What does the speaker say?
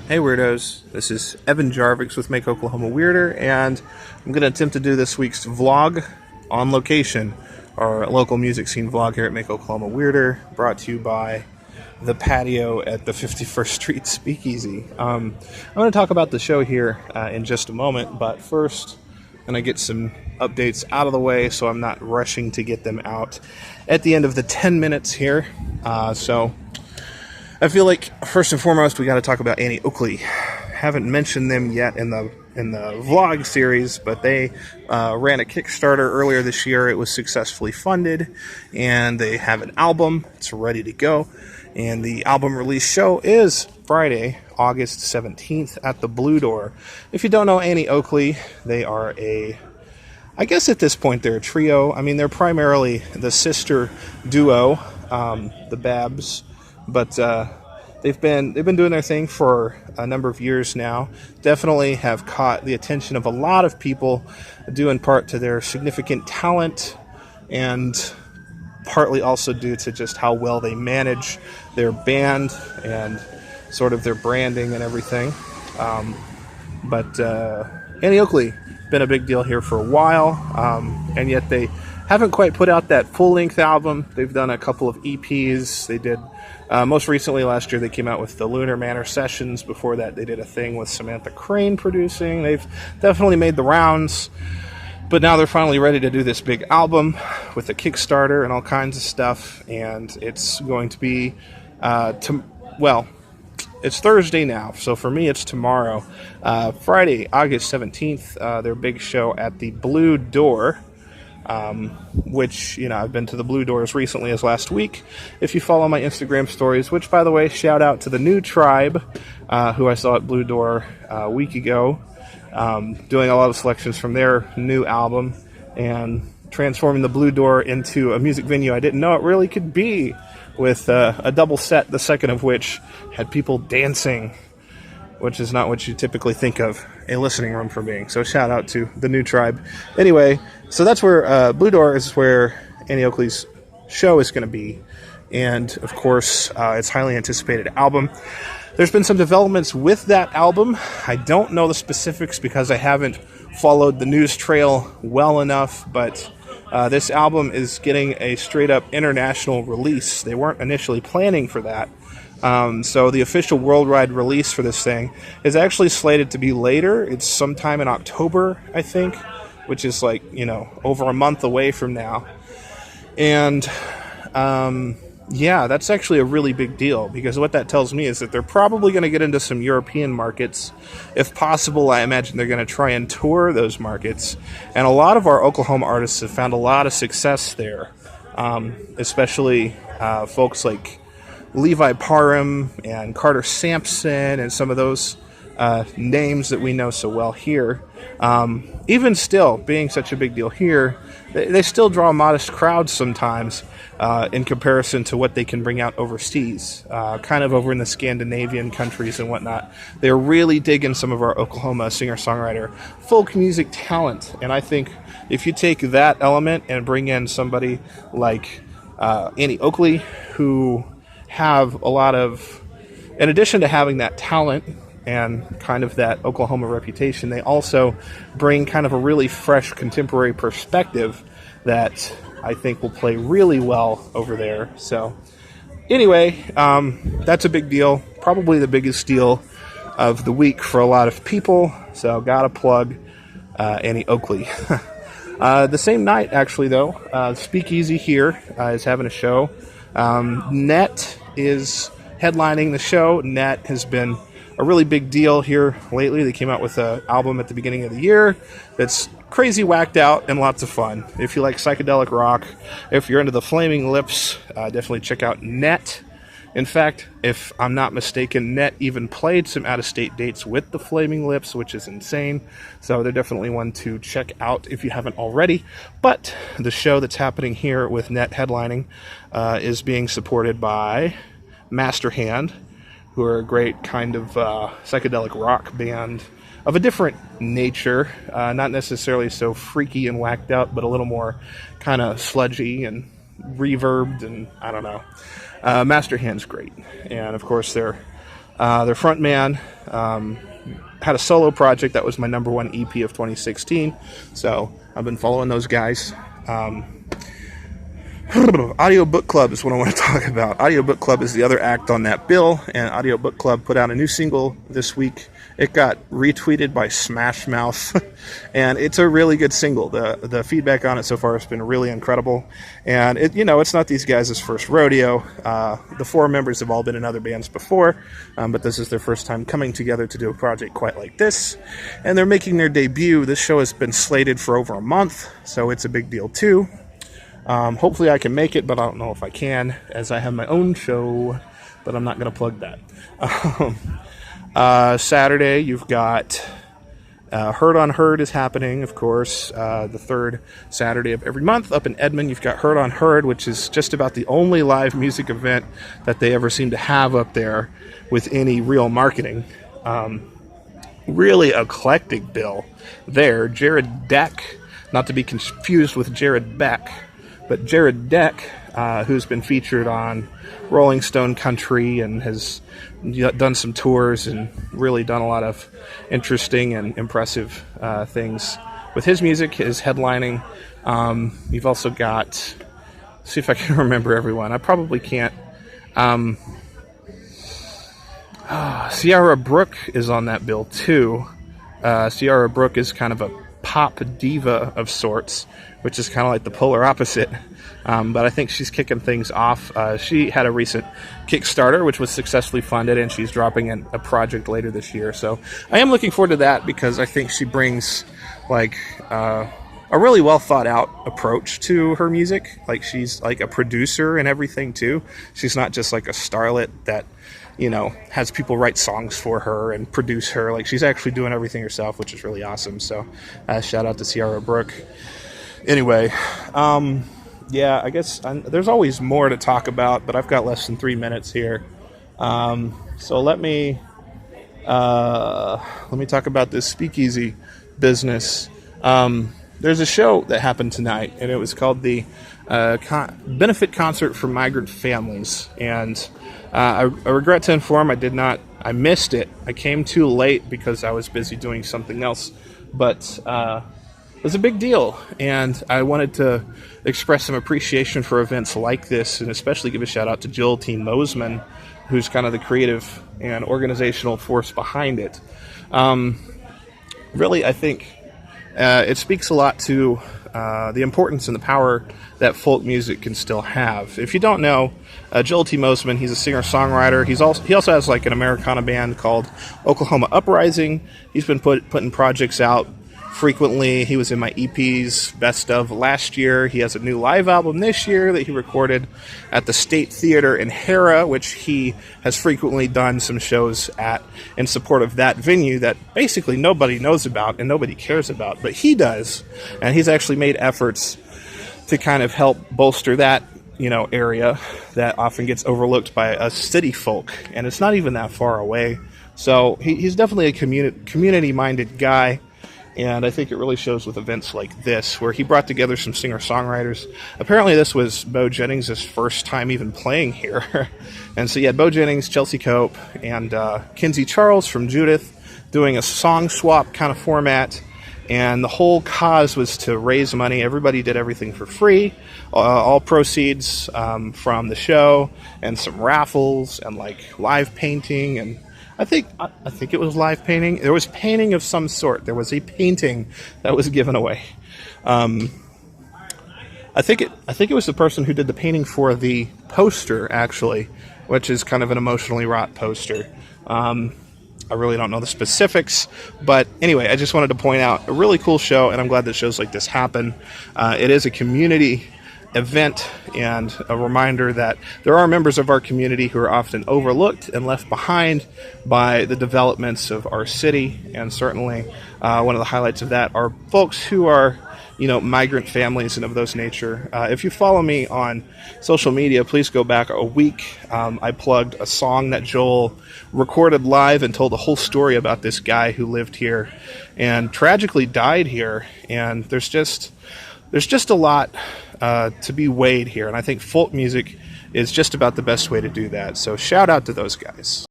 Hey Weirdos, this is Evan Jarvix with Make Oklahoma Weirder, and I'm going to attempt to do this week's vlog on location, our local music scene vlog here at Make Oklahoma Weirder, brought to you by the patio at the 51st Street Speakeasy. I'm going to talk about the show here in just a moment, but first I'm going to get some updates out of the way so I'm not rushing to get them out at the end of the 10 minutes here. So I feel like first and foremost we got to talk about Annie Oakley. Haven't mentioned them yet in the vlog series, but they ran a Kickstarter earlier this year. It was successfully funded, and they have an album. It's ready to go, and the album release show is Friday, August 17th at the Blue Door. If you don't know Annie Oakley, they are I guess at this point they're a trio. I mean, they're primarily the sister duo, the Babs. But they've been doing their thing for a number of years now. Definitely have caught the attention of a lot of people, due in part to their significant talent, and partly also due to just how well they manage their band and sort of their branding and everything. But Annie Oakley, been a big deal here for a while, and yet they haven't quite put out that full-length album. They've done a couple of EPs. They did, most recently last year, they came out with the Lunar Manor Sessions. Before that, they did a thing with Samantha Crane producing. They've definitely made the rounds. But now they're finally ready to do this big album with a Kickstarter and all kinds of stuff. And it's going to be, it's Thursday now, so for me it's tomorrow. Friday, August 17th, their big show at the Blue Door. Which, I've been to the Blue Door as recently as last week. If you follow my Instagram stories, which, by the way, shout out to the new tribe, who I saw at Blue Door a week ago, doing a lot of selections from their new album and transforming the Blue Door into a music venue I didn't know it really could be, with a double set, the second of which had people dancing, which is not what you typically think of a listening room for being. So shout out to the new tribe. Anyway, so that's where Blue Door is, where Annie Oakley's show is going to be. And, of course, it's highly anticipated album. There's been some developments with that album. I don't know the specifics because I haven't followed the news trail well enough, but this album is getting a straight-up international release. They weren't initially planning for that. So the official worldwide release for this thing is actually slated to be later. It's sometime in October, I think, which is like, over a month away from now. And, that's actually a really big deal, because what that tells me is that they're probably going to get into some European markets. If possible, I imagine they're going to try and tour those markets. And a lot of our Oklahoma artists have found a lot of success there, especially folks like Levi Parham and Carter Sampson and some of those names that we know so well here. Even still, being such a big deal here, they still draw modest crowds sometimes in comparison to what they can bring out overseas, kind of over in the Scandinavian countries and whatnot. They're really digging some of our Oklahoma singer-songwriter folk music talent. And I think if you take that element and bring in somebody like Annie Oakley, who have a lot of, in addition to having that talent and kind of that Oklahoma reputation, they also bring kind of a really fresh contemporary perspective that I think will play really well over there. So anyway, that's a big deal, probably the biggest deal of the week for a lot of people, so gotta plug Annie Oakley. The same night, actually, though, Speakeasy here is having a show. Net is headlining the show. Net has been a really big deal here lately. They came out with an album at the beginning of the year that's crazy whacked out and lots of fun. If you like psychedelic rock, if you're into the Flaming Lips, definitely check out Net. In fact, if I'm not mistaken, Net even played some out-of-state dates with the Flaming Lips, which is insane. So they're definitely one to check out if you haven't already. But the show that's happening here with Net headlining is being supported by Masterhand, who are a great kind of psychedelic rock band of a different nature. Not necessarily so freaky and whacked out, but a little more kind of sludgy and reverbed, and I don't know. Masterhand's great. And of course they're Their front man had a solo project that was my #1 EP of 2016. So I've been following those guys. Audio Book Club is what I want to talk about. Audio Book Club is the other act on that bill, and Audio Book Club put out a new single this week. It got retweeted by Smash Mouth, and it's a really good single. The feedback on it so far has been really incredible, and it's not these guys' first rodeo. The 4 members have all been in other bands before, but this is their first time coming together to do a project quite like this, and they're making their debut. This show has been slated for over a month, so it's a big deal too. Hopefully I can make it, but I don't know if I can, as I have my own show, but I'm not going to plug that. Saturday, you've got Hurd on Hurd is happening, of course, the 3rd Saturday of every month. Up in Edmond, you've got Hurd on Hurd, which is just about the only live music event that they ever seem to have up there with any real marketing. Really eclectic bill there. Jared Deck, not to be confused with Jared Beck, but Jared Deck, who's been featured on Rolling Stone Country and has done some tours and really done a lot of interesting and impressive things with his music, is headlining. You've also got, see if I can remember everyone. I probably can't. Ciara Brooke is on that bill too. Ciara Brooke is kind of a pop diva of sorts, which is kind of like the polar opposite, but I think she's kicking things off. She had a recent Kickstarter which was successfully funded, and she's dropping a project later this year, so I am looking forward to that, because I think she brings like a really well thought out approach to her music. Like, she's like a producer and everything too. She's not just like a starlet that has people write songs for her and produce her. Like, she's actually doing everything herself, which is really awesome. So shout out to Ciara Brooke. Anyway, yeah, I guess there's always more to talk about, but I've got less than 3 minutes here. So let me talk about this Speakeasy business. There's a show that happened tonight, and it was called the Benefit Concert for Migrant Families. And I regret to inform I missed it. I came too late because I was busy doing something else. But it was a big deal, and I wanted to express some appreciation for events like this, and especially give a shout out to Jill T. Mosman, who's kind of the creative and organizational force behind it. Really, I think it speaks a lot to the importance and the power that folk music can still have. If you don't know, Joel T. Mosman, he's a singer-songwriter. He also has like an Americana band called Oklahoma Uprising. He's been putting projects out frequently. He was in my EPs Best of last year. He has a new live album this year that he recorded at the State Theater in Hera, which he has frequently done some shows at in support of that venue that basically nobody knows about and nobody cares about, but he does. And he's actually made efforts to kind of help bolster that area that often gets overlooked by us city folk, and it's not even that far away. So he's definitely a community-minded guy. And I think it really shows with events like this, where he brought together some singer-songwriters. Apparently this was Bo Jennings' first time even playing here. And so you had Bo Jennings, Chelsea Cope, and Kinsey Charles from Judith doing a song swap kind of format. And the whole cause was to raise money. Everybody did everything for free. All proceeds from the show, and some raffles, and like live painting, and I think it was live painting. There was painting of some sort. There was a painting that was given away. I think it was the person who did the painting for the poster, actually, which is kind of an emotionally wrought poster. I really don't know the specifics, but anyway, I just wanted to point out a really cool show, and I'm glad that shows like this happen. It is a community event, and a reminder that there are members of our community who are often overlooked and left behind by the developments of our city. And certainly one of the highlights of that are folks who are migrant families and of those nature. If you follow me on social media, please go back a week. I plugged a song that Joel recorded live and told the whole story about this guy who lived here and tragically died here. And there's just a lot to be weighed here, and I think folk music is just about the best way to do that. So shout out to those guys.